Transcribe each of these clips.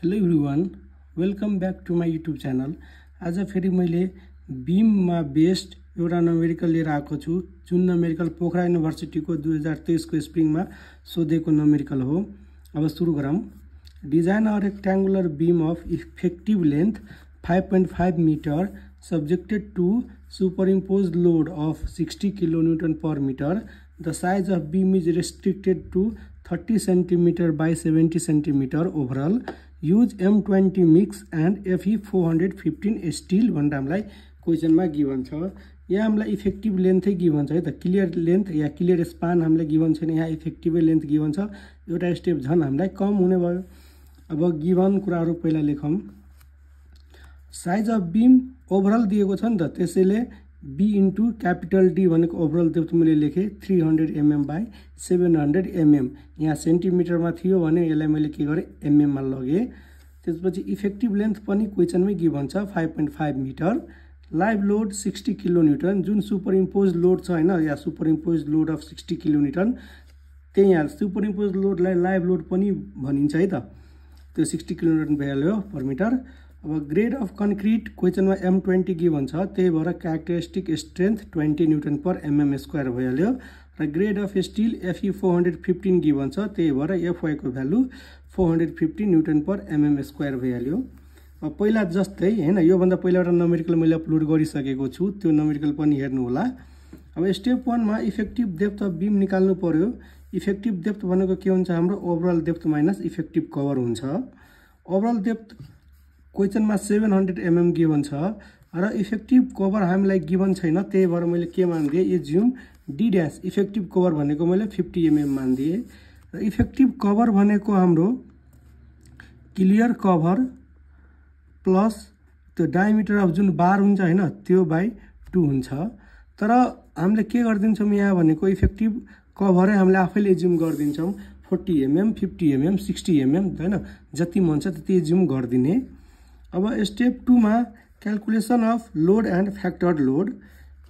Hello everyone, welcome back to my YouTube channel. आज फेरि मैले बीममा बेस्ड एउटा नमेरिकल लिएर आएको छु, जुन नमेरिकल पोखरा युनिभर्सिटीको 2023 को स्प्रिङमा सोधेको नमेरिकल हो। अब सुरु गरौँ। Design a rectangular beam of effective length 5.5 metre subjected to superimposed load of 60 kN per meter. The size of beam is restricted to 30 cm by 70 cm overall. Use M20 mix and Fe 415 steel भनेर हामीलाई क्वेशनमा given छ। यहाँ हामीलाई effective लेन्थै given छ है त, clear length या clear span हामीलाई given छैन, यहाँ इफेक्टिभै लेन्थ गिभन छ। एउटा स्टेप झन् हामीलाई कम हुने भयो। अब गिभन कुराहरू पहिला लेखौँ। साइज अफ बीम ओभरअल दिएको छ नि त, त्यसैले बी इन्टु क्यापिटल डी भनेको ओभरअल डेप्थ मैले लेखेँ 300 mm बाई 700 mm। यहाँ सेन्टिमिटरमा थियो भने यसलाई मैले के गरेँ एमएममा लगेँ। त्यसपछि इफेक्टिभ लेन्थ पनि क्वेसनमै गिभन छ 5.5 मिटर। लाइभ लोड 60 kN, जुन सुपर इम्पोज लोड छ होइन, या super impose load of 60 kN, त्यही यहाँ सुपर इम्पोज लोडलाई लाइभ लोड पनि भनिन्छ है त। त्यो 60 kN भइहाल्यो पर मिटर। अब ग्रेड अफ कन्क्रिट क्वेसनमा M20 गिभन छ, त्यही भएर क्यारेक्टरिस्टिक स्ट्रेन्थ 20 Nm² भइहाल्यो। र grade of steel Fe 415 given छ, त्यही भएर FY को भ्यालु 450 Nm² भइहाल्यो। अब पहिला जस्तै होइन, योभन्दा पहिला एउटा नमेरिकल मैले अपलोड गरिसकेको छु, त्यो नमेरिकल पनि हेर्नु होला। अब स्टेप 1 मा इफेक्टिभ डेप्थ अफ बीम निकाल्नु पर्यो। इफेक्टिभ डेप्थ भनेको के हुन्छ, हाम्रो overall depth minus effective cover हुन्छ। ओभरअल डेप्थ क्वेसनमा 700 mm गिभन छ र इफेक्टिभ कभर हामीलाई गिभन छैन, त्यही भएर मैले के मानिदिएँ, assume D dash effective cover भनेको मैले 50 mm मानिदिएँ। र इफेक्टिभ कभर भनेको हाम्रो क्लियर कभर प्लस त्यो डायमिटर अफ जुन बार हुन्छ होइन, त्यो बाई 2 हुन्छ। तर हामीले के गरिदिन्छौँ यहाँ भनेको इफेक्टिभ कभरै हामीले आफैले एज्युम गरिदिन्छौँ 40 mm, 50 mm, 60 mm होइन, जति मन छ त्यति एज्युम गरिदिने। अब स्टेप 2 मा calculation of load and factored load.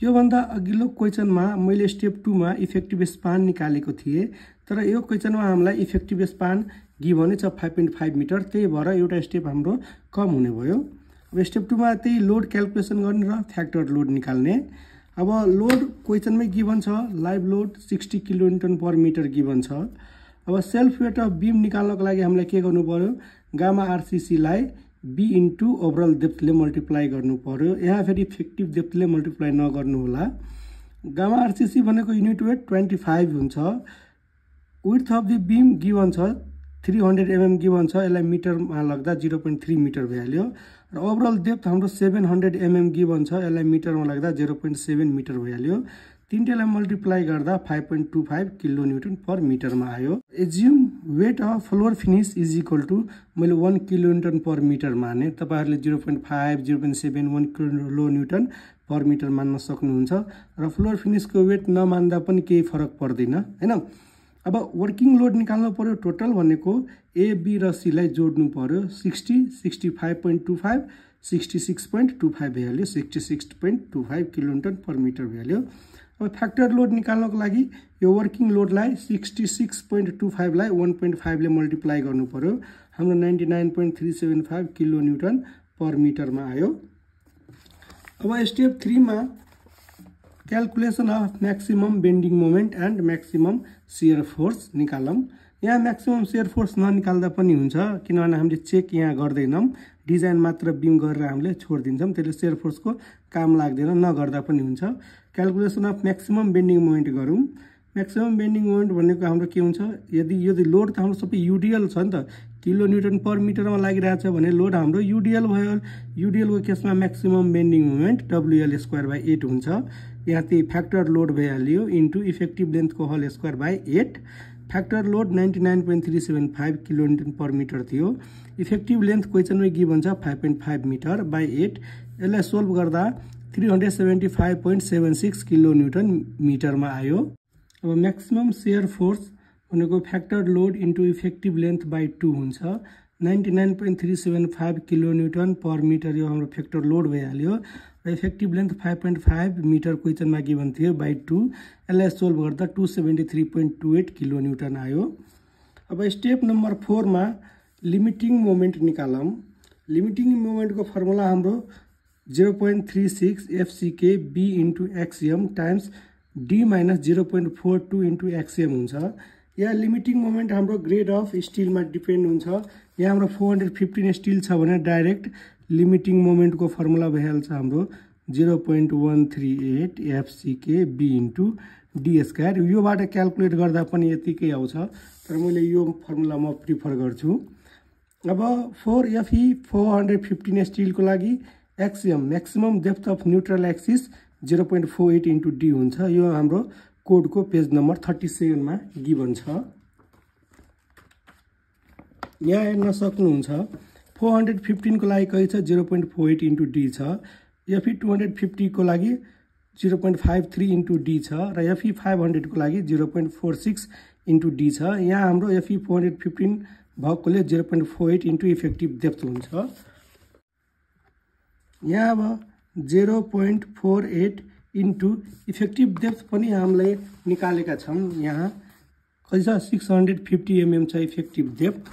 योभन्दा अघिल्लो क्वेसनमा मैले स्टेप 2 मा इफेक्टिभ स्पान निकालेको थिएँ, तर यो क्वेसनमा हामीलाई इफेक्टिभ स्पान गिभनै छ 5.5 मिटर, त्यही भएर एउटा स्टेप हाम्रो कम हुने भयो। अब स्टेप 2 मा त्यही लोड क्यालकुलेसन गर्ने र फ्याक्टर्ड लोड निकाल्ने। अब लोड क्वेसनमै गिभन छ, live load 60 kN per metre given छ। अब सेल्फ वेट अफ बीम निकाल्नको लागि हामीलाई के गर्नु पर्यो, गामा आरसिसीलाई बी इन्टु ओभरअल डेप्थले मल्टिप्लाई गर्नु पर्यो। यहाँ फेरि इफेक्टिभ डेप्थले मल्टिप्लाई नगर्नु होला। गामा आरसिसी भनेको युनिट वेट 25 हुन्छ। Width of the beam given छ 300 mm गिभन छ, यसलाई मिटरमा लाग्दा 0.3 मिटर भइहाल्यो। र ओभरअल डेप्थ हाम्रो 700 mm गिभन छ, यसलाई मिटरमा लाग्दा 0.7 मिटर भइहाल्यो। तीनटैलाई मल्टिप्लाई गर्दा 5.25 kN पर मिटरमा आयो। Assume weight of floor finish is equal to मैले 1 kN पर मिटर माने, तपाईँहरूले 0.5, 0.7, 1 kN पर मिटर मान्न सक्नुहुन्छ। र फ्लोर फिनिसको वेट नमान्दा पनि केही फरक पर्दैन होइन। अब वर्किङ लोड निकाल्नु पर्यो। टोटल भनेको ए, बी र सीलाई जोड्नु पर्यो। 60, 65.25, 66.25 भइहाल्यो, 66.25 kN पर मिटर भइहाल्यो। अब फ्याक्टर लोड निकाल्नको लागि यो वर्किङ लोडलाई 66.25 लाई 1.5 ले मल्टिप्लाई गर्नु पर्यो, हाम्रो 99.375 kN पर मिटरमा आयो। अब स्टेप 3 मा calculation of maximum bending moment and maximum shear force निकालौँ। यहाँ म्याक्सिमम सियर फोर्स ननिकाल्दा पनि हुन्छ, किनभने हामीले चेक यहाँ गर्दैनौँ, डिजाइन मात्र बीम गरेर हामीले छोडिदिन्छौँ, त्यसले सियर फोर्सको काम लाग्दैन, नगर्दा पनि हुन्छ। Calculation of maximum bending moment गरौँ। म्याक्सिमम बेन्डिङ मोमेन्ट भनेको हाम्रो के हुन्छ, यदि लोड त हाम्रो सबै युडिएल छ नि त, kN पर मिटरमा लागिरहेछ भने लोड हाम्रो युडिएल भयो। युडिएलको केसमा म्याक्सिमम बेन्डिङ मोमेन्ट WL²/8 हुन्छ। यहाँ त्यही फ्याक्टर लोड भइहाल्यो इन्टु इफेक्टिभ लेन्थको whole square by 8। Factor load 99.375 kN per metre थियो। इफेक्टिभ लेन्थ क्वेसनमै गिभन छ 5.5 मिटर बाई 8। यसलाई सोल्भ गर्दा 375.76 kN मिटरमा आयो। अब म्याक्सिमम सेयर फोर्स भनेको factor load into effective length by 2 हुन्छ। 99.375 kN पर मिटर यो हाम्रो फ्याक्टर लोड भइहाल्यो। र इफेक्टिभ लेन्थ 5.5 मिटर क्वेसनमा गिभन थियो बाई 2। यसलाई सोल्भ गर्दा 273.28 kN आयो। अब स्टेप नम्बर 4 मा लिमिटिङ मोमेन्ट निकालौँ। लिमिटिङ मोमेन्टको फर्मुला हाम्रो 0.36 FCK B into XM times D minus 0.42 into XM हुन्छ। यहाँ लिमिटिङ मोमेन्ट हाम्रो ग्रेड अफ स्टिलमा डिपेन्ड हुन्छ। यहाँ हाम्रो 415 स्टिल छ भने डाइरेक्ट लिमिटिङ मोमेन्टको फर्मुला भइहाल्छ हाम्रो 0.138 FCK B into D square. योबाट क्याल्कुलेट गर्दा पनि यतिकै आउँछ, तर मैले यो फर्मुला म प्रिफर गर्छु। अब 4FE 415 स्टिलको लागि XM maximum depth of neutral axis 0.48 into D हुन्छ। यो हाम्रो कोडको पेज नम्बर 37 मा गिभन छ। यहाँ हेर्न सक्नुहुन्छ 415 को लागि कही छ 0.48 into D छ। FE 250 को लागि 0.53 into D छ र FE 500 को लागि 0.46 into D छ। यहाँ हाम्रो FE 415 भएकोले 0.48 into इफेक्टिभ डेप्थ हुन्छ। यहाँ अब 0.48 into इफेक्टिभ डेप्थ पनि हामीले निकालेका छौँ। यहाँ कति छ 650 mm छ इफेक्टिभ डेप्थ,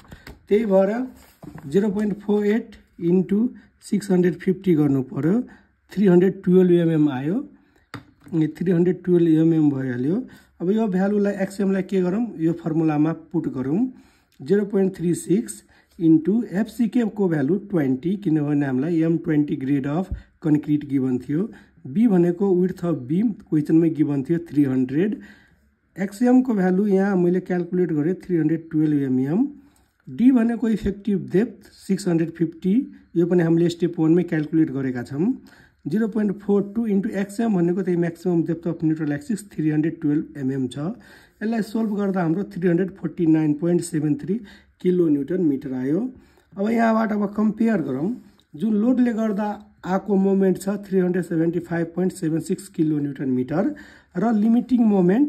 त्यही भएर 0.48 into 650 गर्नु पर्यो, 312 mm आयो। 312 mm भइहाल्यो। अब यो भ्यालुलाई एक्सएमलाई के गरौँ, यो फर्मुलामा पुट गरौँ। 0.36 into FCK को भ्यालु 20, किनभने हामीलाई M20 grade of concrete given थियो। B भनेको विड्थ अफ बीम क्वेसनमै गिभन थियो 300। XM को भ्यालु यहाँ मैले क्याल्कुलेट गरेँ 312 mm। D भनेको इफेक्टिभ डेप्थ 650, यो पनि हामीले स्टेप 1 मै क्याल्कुलेट गरेका छौँ। 0.42 into XM भनेको त्यही maximum depth of neutral axis 312 mm छ। यसलाई सोल्भ गर्दा हाम्रो 349.73 किलो न्युटन मिटर आयो। अब यहाँबाट अब कम्पेयर गरौँ, जुन लोडले गर्दा आको मोमेन्ट छ 375.76 किलो न्युटन मिटर र लिमिटिङ मोमेन्ट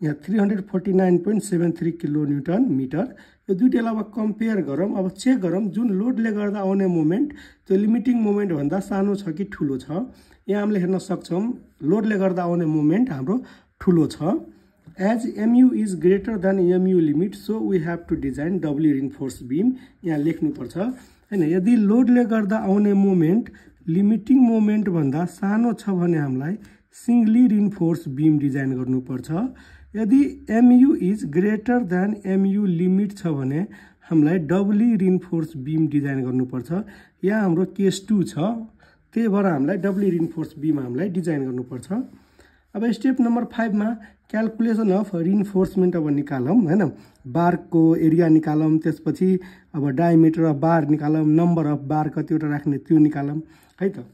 यहाँ 349.73 किलो न्युटन मिटर। यो दुईटालाई अब कम्पेयर गरौँ। अब चेक गरौँ जुन लोडले गर्दा आउने मोमेन्ट त्यो लिमिटिङ मोमेन्ट भन्दा सानो छ कि ठुलो छ। यहाँ हामीले हेर्न सक्छौँ लोडले गर्दा आउने मोमेन्ट हाम्रो ठुलो छ। As MU is greater than MU limit so we have to design doubly reinforce beam, यहाँ लेख्नुपर्छ हैन। यदि लोडले गर्दा आउने मोमेन्ट लिमिटिङ मोमेन्ट भन्दा सानो छ भने हामीलाई सिंगली रिन्फोर्स बीम डिजाइन गर्नुपर्छ। यदि MU is greater than MU limit छ भने हामीलाई डबली रिन्फोर्स बीम डिजाइन गर्नुपर्छ। यहाँ हाम्रो केस 2 छ, त्यही भएर हामीलाई डबली रिन्फोर्स बीम हामीलाई डिजाइन गर्नुपर्छ। अब स्टेप नम्बर 5 मा क्याल्कुलेसन अफ रिन्फोर्समेन्ट अब निकालौँ हैन। बारको एरिया निकालौँ, त्यसपछि अब डायमिटर अफ बार निकालौँ, नम्बर अफ बार कतिवटा राख्ने त्यो निकालौँ है त।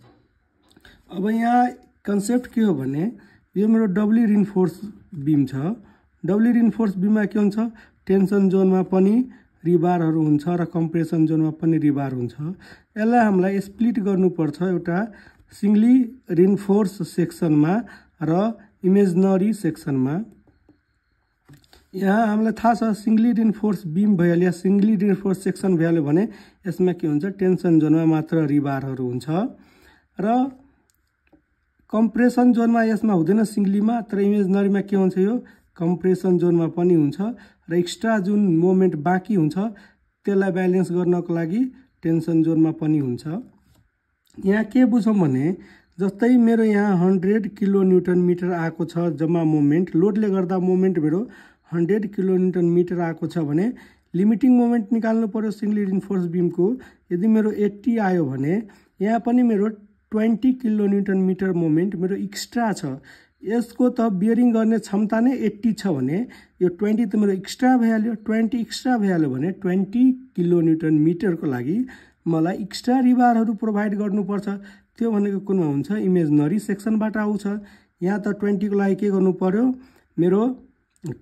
अब यहाँ कन्सेप्ट के हो भने यो मेरो डबली रिन्फोर्स बीम छ। डबली रिन्फोर्स बीममा के हुन्छ, टेन्सन जोनमा पनि रिबारहरू हुन्छ र कम्प्रेसन जोनमा पनि रिबार हुन्छ। यसलाई हामीलाई स्प्लिट गर्नुपर्छ एउटा सिंगली रिन्फोर्स सेक्सनमा र इमेजनरी सेक्सनमा। यहाँ हामीलाई थाहा छ सिंगली रिन्फोर्स बीम भइहाल्यो, सिंगली रिन्फोर्स सेक्सन भइहाल्यो भने यसमा के हुन्छ टेन्सन जोनमा मात्र रिबारहरू हुन्छ र कम्प्रेसन जोनमा यसमा हुँदैन सिंगलीमा, तर इमेजनरीमा के हुन्छ यो कम्प्रेसन जोनमा पनि हुन्छ र एक्स्ट्रा जुन मोमेन्ट बाँकी हुन्छ त्यसलाई ब्यालेन्स गर्नको लागि टेन्सन जोनमा पनि हुन्छ। यहाँ के बुझौँ भने जस्तै मेरो यहाँ 100 किलो न्युटन मिटर आएको छ जम्मा मोमेन्ट, लोडले गर्दा मोमेन्ट मेरो 100 किलो न्युटन मिटर आएको छ भने लिमिटिङ मोमेन्ट निकाल्नु पर्यो सिंगली रिन्फोर्स बीमको। यदि मेरो 80 आयो भने यहाँ पनि मेरो 20 किलो न्युटन मिटर मोमेन्ट मेरो एक्स्ट्रा छ। यसको त बियरिङ गर्ने क्षमता नै 80 छ भने यो 20 त मेरो एक्स्ट्रा भइहाल्यो। 20 एक्स्ट्रा भइहाल्यो भने 20 किलो न्युटन मिटरको लागि मलाई एक्स्ट्रा रिबारहरू प्रोभाइड गर्नुपर्छ। त्यो भनेको कुनमा हुन्छ इमेजनरी सेक्सनबाट आउँछ। यहाँ त 20 को लागि के गर्नु पर्यो, मेरो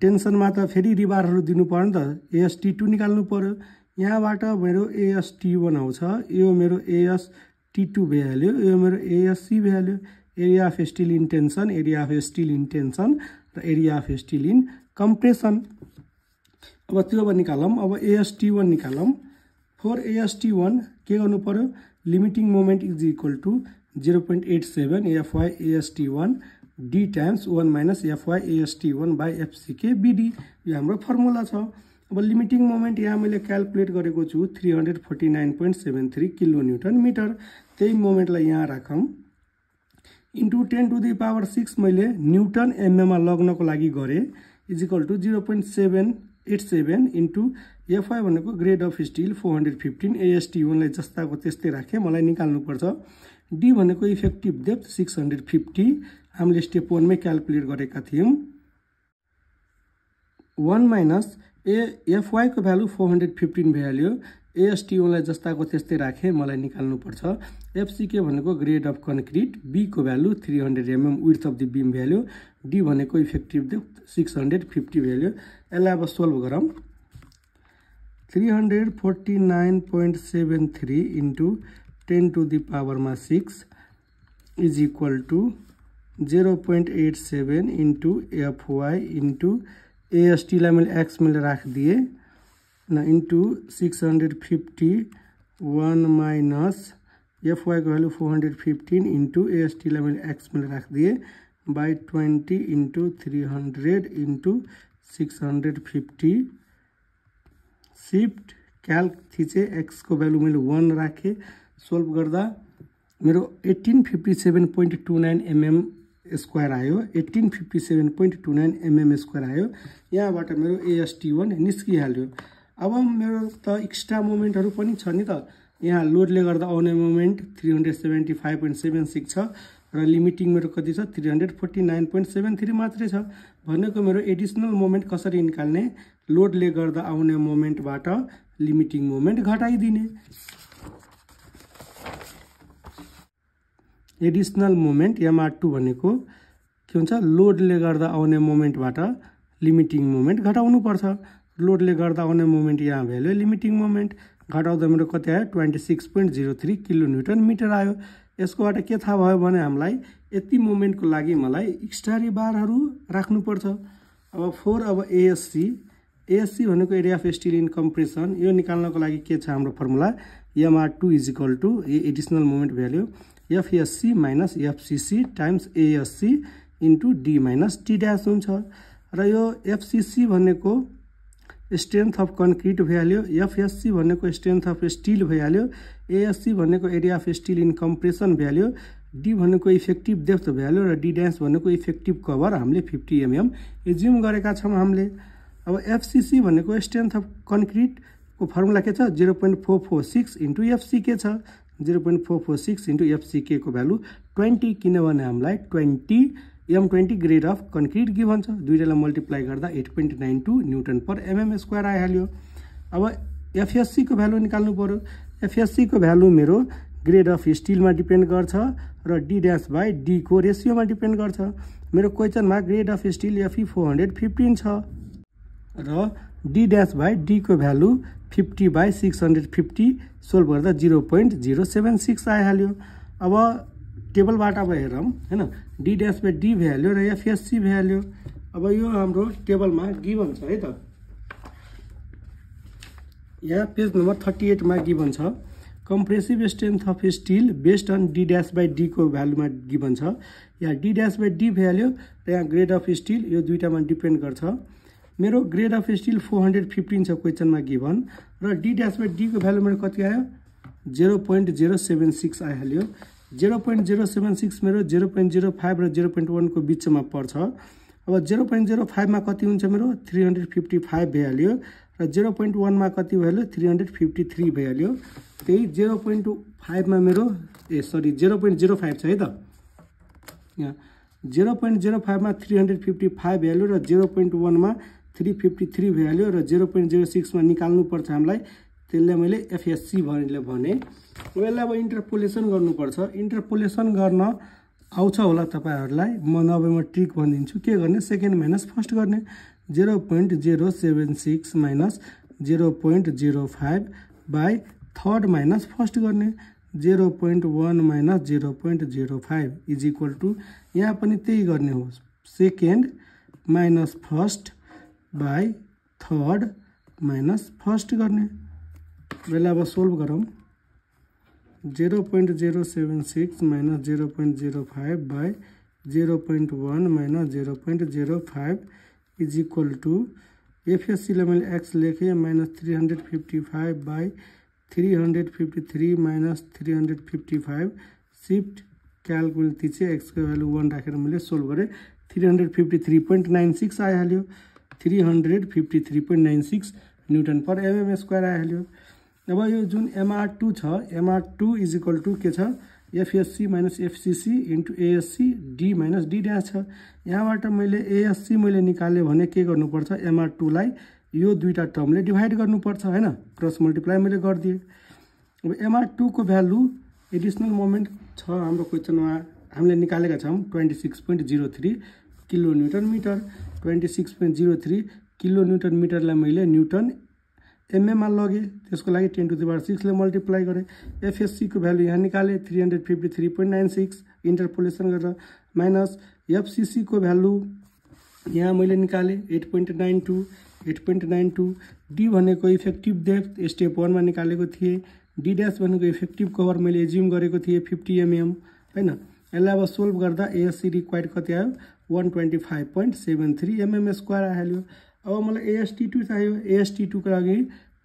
टेन्सनमा त फेरि रिबारहरू दिनु पर्यो नि त, AST2 निकाल्नु पर्यो। यहाँबाट मेरो AST1 आउँछ, यो मेरो AST2 भइहाल्यो, यो मेरो ASC भइहाल्यो। Area of steel in tension, area of steel in tension र area of steel in compression. अब त्यो अब निकालौँ। अब AST1 निकालौँ। फर AST1 के गर्नु पर्यो, limiting moment is equal to 0.87 FY AST1 D times 1 minus FY AST1 by FCK BD, यो हाम्रो फर्मुला छ। अब लिमिटिङ मोमेन्ट यहाँ मैले क्याल्कुलेट गरेको छु 349.73 किलो न्युटन मिटर। त्यही मोमेन्टलाई यहाँ राखौँ इन्टु 10⁶ मैले न्युटन एमएममा लग्नको लागि गरेँ इजिकल टु 0.787 इन्टु एफआई भनेको ग्रेड अफ स्टिल 415 AST1लाई जस्ताको त्यस्तै राखेँ। मलाई निकाल्नुपर्छ डी भनेको इफेक्टिभ डेप्थ 650 हामीले स्टेप 1 मै क्याल्कुलेट गरेका थियौँ। 1 माइनस एफवाई को भ्यालु 415 भइहाल्यो। AST1लाई जस्ताको त्यस्तै राखेँ। मलाई निकाल्नुपर्छ एफसीके भनेको ग्रेड अफ कन्क्रिट, बी को value 300 mm width of the beam value, D भनेको इफेक्टिभ डेप्थ 650 भ्याल्यु। यसलाई अब सोल्भ गरौँ 349.73 into 10⁻6 is equal to 0.87 into FY into AST लाई मैले एक्स मैले राखिदिए न इन्टु 650 1 माइनस एफवाई को भ्यालु 415 इन्टु AST लाई मैले एक्स मैले राखिदिए by 20 into 300 into 650 shift calc थिचे एक्स को भ्यालु मैले 1 राखेँ। सोल्भ गर्दा मेरो 1857.29 mm स्क्वायर आयो। 1857.29 mm स्क्वायर आयो। यहाँबाट मेरो AST1 निस्किहाल्यो। अब मेरो त एक्स्ट्रा मोमेन्टहरू पनि छ नि त। यहाँ लोडले गर्दा आउने मोमेन्ट 375.76 छ र लिमिटिङ मेरो कति छ 349.73 मात्रै छ। भनेको मेरो एडिसनल मोमेन्ट कसरी निकाल्ने, लोडले गर्दा आउने मोमेन्टबाट लिमिटिङ मोमेन्ट घटाइदिने। एडिसनल मोमेन्ट MR2 भनेको के हुन्छ, लोडले गर्दा आउने मोमेन्टबाट लिमिटिङ मोमेन्ट घटाउनु पर्छ। लोडले गर्दा आउने मोमेन्ट यहाँ भ्याल्यु लिमिटिङ मोमेन्ट घटाउँदा मेरो कति आयो 26.03 किलो न्युटन मिटर आयो। यसकोबाट के थाहा भयो भने हामीलाई यति मोमेन्टको लागि मलाई एक्स्ट्रा रिबारहरू राख्नुपर्छ। अब 4 अब ASC भनेको area of steel in compression, यो निकाल्नको लागि के छ हाम्रो formula MR2 is equal to additional moment value FSC minus FCC times ASC into D minus T dash हुन्छ। र यो FCC भनेको स्ट्रेन्थ अफ कन्क्रिट भइहाल्यो, FSC भनेको स्ट्रेन्थ अफ स्टिल भइहाल्यो, ASC भनेको area of steel in compression value, D भनेको effective depth value र D ड्यास भनेको इफेक्टिभ कभर हामीले 50 mm एज्युम गरेका छौँ हामीले। अब FCC भनेको स्ट्रेन्थ अफ कन्क्रिटको फर्मुला के छ 0.446 इन्टु FCK छ। 0.446 इन्टु FCK को भ्यालु 20 किनभने हामीलाई 20 M20 grade of concrete given छ। दुईटालाई मल्टिप्लाई गर्दा 8.92 न्युटन पर mm स्क्वायर आइहाल्यो। अब FSC को भ्यालु निकाल्नु पर्यो। FSC को भ्यालु मेरो ग्रेड अफ स्टिलमा डिपेन्ड गर्छ र D ड्यास बाई D को रेसियोमा डिपेन्ड गर्छ। मेरो क्वेसनमा ग्रेड अफ स्टिल Fe 415 छ र D ड्यास बाई D को भ्यालु 50/650 सोल्भ गर्दा 0.076 आइहाल्यो। अब टेबलबाट अब हेरौँ हैन, D dash by D value र FSC भ्याल्यु। अब यो हाम्रो टेबलमा गिभन छ है त। यहाँ पेज नम्बर 38 मा गिभन छ compressive strength of steel based on D dash by D को भ्यालुमा गिभन छ। यहाँ D dash by D value र यहाँ ग्रेड अफ स्टिल यो दुईटामा डिपेन्ड गर्छ। मेरो ग्रेड अफ स्टिल 415 छ क्वेसनमा गिभन र D ड्यास बाई D को भ्यालु मेरो कति आयो 0.076 आइहाल्यो। 0.076 मेरो 0.05 र 0.1 को बिचमा पर्छ। अब 0.05 मा कति हुन्छ मेरो 355 भइहाल्यो र 0.1 मा कति भइहाल्यो 353 भइहाल्यो। त्यही 0.5 मा मेरो 0.05 छ है त। यहाँ 0.05 मा 355 भइहाल्यो र 0.1 मा 353 भइहाल्यो र 0.06 मा निकाल्नु पर्छ हामीलाई। त्यसले मैले FSC भने यसलाई अब इन्टरपोलेसन गर्नुपर्छ। इन्टरपोलेसन गर्न आउँछ होला तपाईहरुलाई, म नभए म ट्रिक भनिदिन्छु। के गर्ने, सेकेन्ड माइनस फर्स्ट गर्ने। 0.076 minus 0.05 by third minus first गर्ने। 0.1 माइनस 0.05 इज इक्वल टु यहाँ पनि त्यही गर्ने हो, second minus first by third minus first गर्ने। यसलाई अब सोल्भ गरौँ 0.076 minus 0.05 by 0.1 minus 0.05 is equal to एफएससीलाई मैले एक्स लेखेँ -355/353 -355 सिफ्ट क्यालकुलेट चाहिँ एक्सको भ्यालु 1 राखेर मैले सोल्भ गरेँ 353.96 आइहाल्यो 353.96 न्युटन पर एमएम स्क्वायर आइहाल्यो। अब यो जुन MR2 छ MR2 इजिकल टु के छ FSc - FCC into ASC D - D dash छ। यहाँबाट मैले एएससी मैले निकाल्यो भने के गर्नुपर्छ MR2 लाई यो दुईटा टर्मले डिभाइड गर्नुपर्छ हैन क्रस मल्टिप्लाई मैले गरिदिएँ। अब MR2 को भ्यालु एडिसनल मोमेन्ट छ हाम्रो क्वेशनमा हामीले निकालेका छौं 26.03 kilo newton metre 26.03 kilo newton मिटरलाई मैले न्युटन एमएम मा लगे त्यसको लागि 10⁶ ले मल्टिप्लाई गरे। एफएससी को भ्यालु यहाँ निकाले 353.96 इन्टरपोलेसन गरेर माइनस एफसीसी को भ्यालु यहाँ मैले निकाले 8.92 डी भनेको इफेक्टिभ डेप्थ स्टेप 1 मा निकालेको थिए डी ड्यास भनेको इफेक्टिभ कभर मैले एज्युम गरेको थिए 50 mm हैन। यसलाई अब सोल्भ गर्दा एएससी रिक्वायर्ड कति आयो 125.73 mm स्क्वायर आइहाल्यो। अब मलाई AST2 चाहियो AST2 को लागि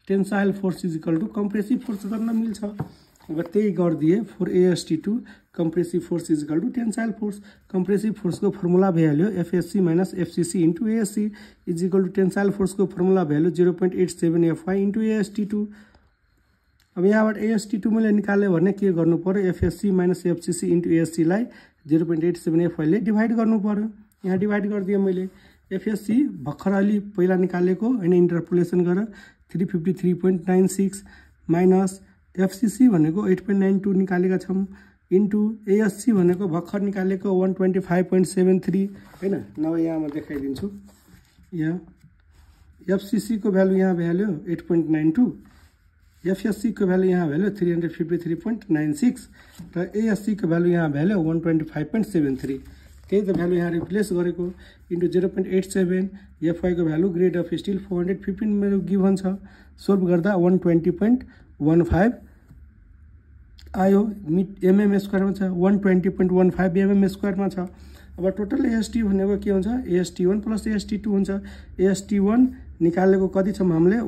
tensile force equal to compressive force गर्न मिल्छ। अब त्यही गरिदिए for AST2 compressive force equal to tensile force compressive force को फर्मुला भइहाल्यो FSC - FCC into ASC equal to tensile force को फर्मुला भइहाल्यो 0.87 FY इन्टु AST2। अब यहाँबाट AST2 मैले निकाल्यो भने के गर्नु पर्यो एफएससी - एफसीसी इन्टु एएससी लाई 0.87 FY ले डिभाइड गर्नु पर्यो। यहाँ डिभाइड गरिदिएँ मैले एफएससी भर्खर अलि पहिला निकालेको हैन इन्टरपोलेसन गरेर 353.96 माइनस एफसीसी भनेको 8.92 निकालेका छौं इन्टु एएससी भनेको भर्खर निकालेको 125.73 हैन। नभए यहाँ म देखाइदिन्छु यहाँ एफसीसी को भ्यालु यहाँ भ्याल्यु 8.92 एफएससी को भ्यालु यहाँ भ्याल्यु 353.96 र एएससी को भ्यालु यहाँ भ्याल्यु 125.73 त्यही त भ्यालु यहाँ रिप्लेस गरेको इन्टु 0.87 एफआई को भ्यालु ग्रेड अफ स्टिल 415 मेरो गिभन छ सोल्भ गर्दा 120.15 आयो एमएम स्क्वायरमा छ 120.15 एमएम स्क्वायरमा छ। अब टोटल एएसटी भनेको के हुन्छ AST1 + AST2 हुन्छ। AST1 निकालेको कति छौं हामीले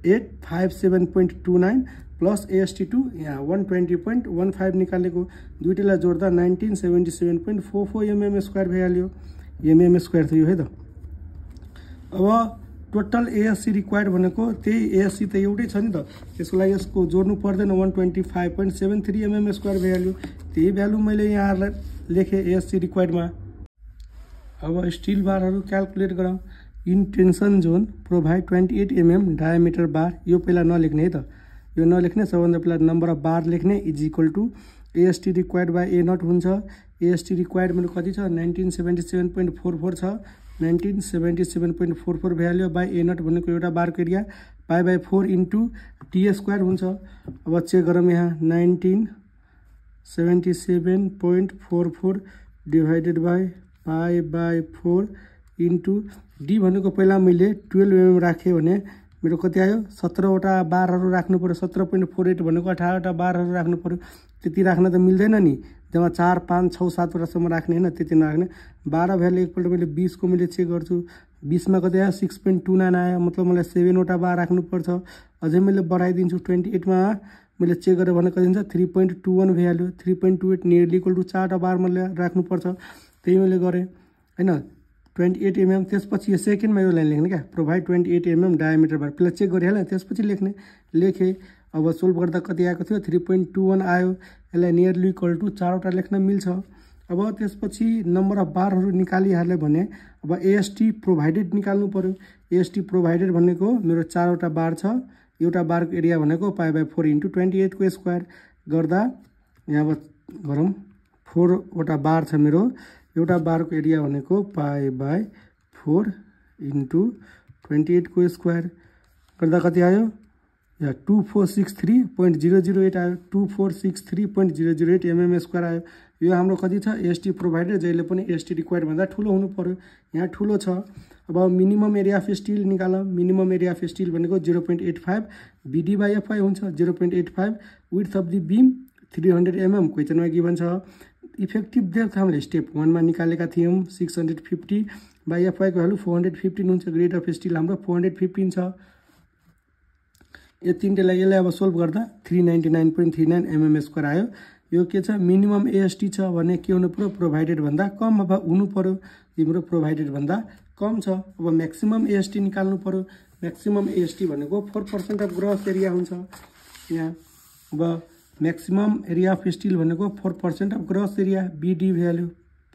1857.29 प्लस AST2 यहाँ 120.15 निकालेको दुईटैलाई जोड्दा 1977.44 mm स्क्वायर भइहाल्यो mm स्क्वायर थियो है त। अब टोटल एएससी रिक्वायर्ड भनेको त्यही एएससी त एउटै छ नि त त्यसको लागि यसको जोड्नु पर्दैन 125.73 mm स्क्वायर भइहाल्यो त्यही भ्यालु मैले यहाँहरुलाई लेखे एएससी रिक्वायर्डमा। अब स्टिल बारहरु क्याल्कुलेट गरौँ। In tension zone provide 28 mm diameter bar यो पहिला नलेख्ने है त यो नलेख्ने सबभन्दा पहिला नम्बर अफ बार लेख्ने is equal to AST required by a nut हुन्छ। एएसटी रिक्वायर्ड मेरो कति छ 1977.44 छ 1977.44 भ्याल्यु बाई ए नट भनेको एउटा बारको एरिया π/4 इन्टु टी स्क्वायर हुन्छ। अब चेक गरौँ यहाँ 1977.44 डिभाइडेड बाई π/4 इन्टु डी भनेको पहिला मैले 12 mm राखेँ भने मेरो कति आयो 17 वटा बारहरु राख्नु पर्यो 17.48 भनेको 18 वटा बारहरु राख्नु पर्यो त्यति राख्न त मिल्दैन नि जम्मा 4 5 6 7 वटा सम्म राख्ने हैन त्यति नराख्ने 12 भ्यालु एकपल्ट मैले 20 को मैले चेक गर्छु 20 मा कति आयो 6.29 आयो मतलब मलाई 7 वटा बार राख्नु पर्छ। अझै मैले बढाइदिन्छु 28 मा मैले चेक गरेँ भने कति हुन्छ 3.21 भ्यालु 3.28 नियरली इक्वल टु 4 वटा बार मैले राख्नु पर्छ त्यही मैले गरे हैन 28 mm त्यसपछि यो सेकेन्डमा यो लाइन लेख्ने क्या प्रोभाइड 28 mm डायमिटर बार पहिला चेक गरिहाल्ने त्यसपछि लेख्ने लेखे। अब सोल्भ गर्दा कति आएको थियो 3.21 आयो यसलाई नियरली इक्वल टु 4 वटा लेख्न मिल्छ। अब त्यसपछि नम्बर अफ बारहरु निकालिहाल्यो भने अब एएसटी प्रोभाइडेड निकाल्नु पर्यो। एएसटी प्रोभाइडेड भनेको मेरो 4 वटा बार छ एउटा बारको एरिया भनेको π/4 इन्टु 28 को स्क्वायर गर्दा यहाँ गरौँ 4 वटा बार छ मेरो एउटा बारको एरिया भनेको π/4 इन्टु 28 को स्क्वायर गर्दा कति आयो या 2463.008 आयो 2463.008 mm स्क्वायर आयो। यो हाम्रो कति छ एएसटी प्रोभाइडेड जहिले पनि एएसटी रिक्वायर्ड भन्दा ठुलो हुनु पर्यो यहाँ ठुलो छ। अब मिनिमम एरिया अफ स्टिल निकालौँ। मिनिमम एरिया अफ स्टिल भनेको 0.85 BD/FY हुन्छ 0.85 width of the beam 300 mm क्वेशनमा गिभन छ। इफेक्टिभ डेप्थ हामीले स्टेप 1 मा निकालेका थियौं 650 बाई एफवाई को भ्यालु 415 हुन्छ। ग्रेड अफ स्टिल हाम्रो 415 छ। यो तीनटेलाई यसलाई अब सोल्भ गर्दा 399.39 mm² आयो। यो के छ मिनिमम एएसटी छ भने के हुनु पर्यो प्रोभाइडेड भन्दा कम अब हुनु पर्यो। तिम्रो प्रोभाइडेड भन्दा कम छ। अब म्याक्सिमम एएसटी निकाल्नु पर्यो। म्याक्सिमम एएसटी भनेको 4% अफ ग्रस एरिया हुन्छ यहाँ। अब म्याक्सिमम एरिया अफ स्टिल भनेको 4% of gross area. BD value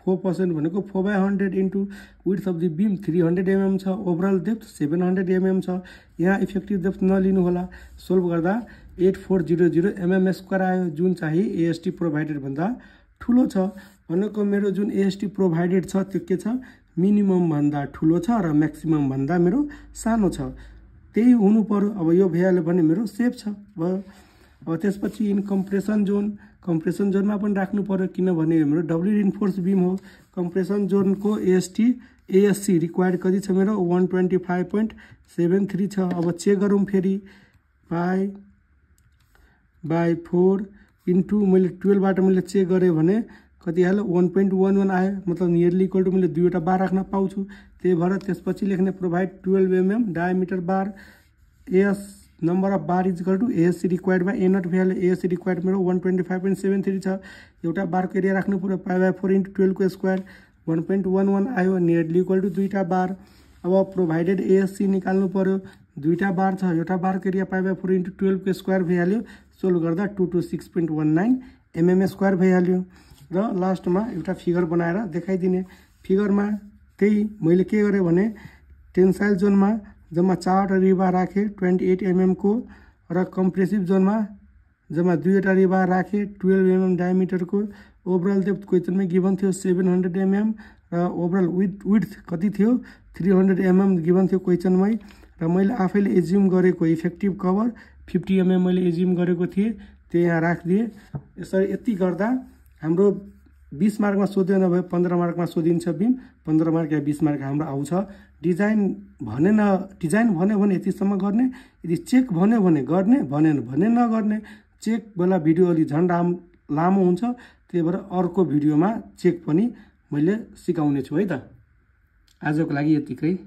4% भनेको 4/100 into width of the beam 300 mm छ। ओभरअल डेप्थ 700 mm छ। यहाँ इफेक्टिभ डेप्थ नलिनु होला। सोल्भ गर्दा 8400 mm² आयो जुन चाहिँ एएसटी प्रोभाइडेड भन्दा ठुलो छ। भनेको मेरो जुन एएसटी प्रोभाइडेड छ त्यो के छ मिनिमम भन्दा ठुलो छ र म्याक्सिमम भन्दा मेरो सानो छ। त्यही हुनु पर्यो। अब यो भ्यालु भने मेरो सेफ छ। अब त्यसपछि इन कम्प्रेसन जोनमा पनि राख्नु पर्यो किनभने यो मेरो डबली रिइन्फोर्स बीम हो। कम्प्रेसन जोनको एएससी रिक्वायर्ड कति छ मेरो 125.73 छ। अब चेक गरौँ फेरि पाई/4 इन्टु मैले 12बाट मैले चेक गरेँ भने कति आयो 1.11 आयो। मतलब नियरली इक्वल टु मैले 2वटा बार राख्न पाउँछु। त्यही भएर त्यसपछि लेख्ने provide 12 mm diameter bar as number of bar is equal to ASC required by a nut value. ASC required मेरो 125.73 छ। एउटा बारको एरिया राख्नु पर्यो पाई/4 इन्टु 12 को स्क्वायर 1.11 आयो। नियरली इक्वल टु 2टा बार। अब प्रोभाइडेड एएससी निकाल्नु पर्यो। 2टा बार छ। एउटा बारको एरिया पाई/4 इन्टु 12 को स्क्वायर भइहाल्यो। सोल्भ गर्दा 226.19 mm² भइहाल्यो। र लास्टमा एउटा फिगर बनाएर देखाइदिने। फिगरमा त्यही मैले के गरेँ भने टेन्साइल जोनमा जम्मा 4वटा रिबार राखेँ 28 mm को र कम्प्रेसिभ जोनमा जम्मा 2वटा रिबार राखेँ 12 mm डायमिटरको। ओभरअल डेप्थ क्वेसनमै गिभन थियो 700 mm र ओभरअल विड्थ कति थियो 300 mm गिभन थियो क्वेसनमै। र मैले आफैले एज्युम गरेको इफेक्टिभ कभर 50 mm मैले एज्युम गरेको थिएँ त्यो यहाँ राखिदिएँ। यसरी यति गर्दा हाम्रो 20 मार्कमा सोध्यो नभए 15 मार्कमा सोधिन्छ बीम। 15 मार्क या 20 मार्क हाम्रो आउँछ। डिजाइन भन्यो भने यतिसम्म गर्ने। यदि चेक भन्यो भने गर्ने भनेन भने नगर्ने। चेक बेला भिडियो अलि झन् लामो हुन्छ। त्यही भएर अर्को भिडियोमा चेक पनि मैले सिकाउने छु है त। आजको लागि यतिकै।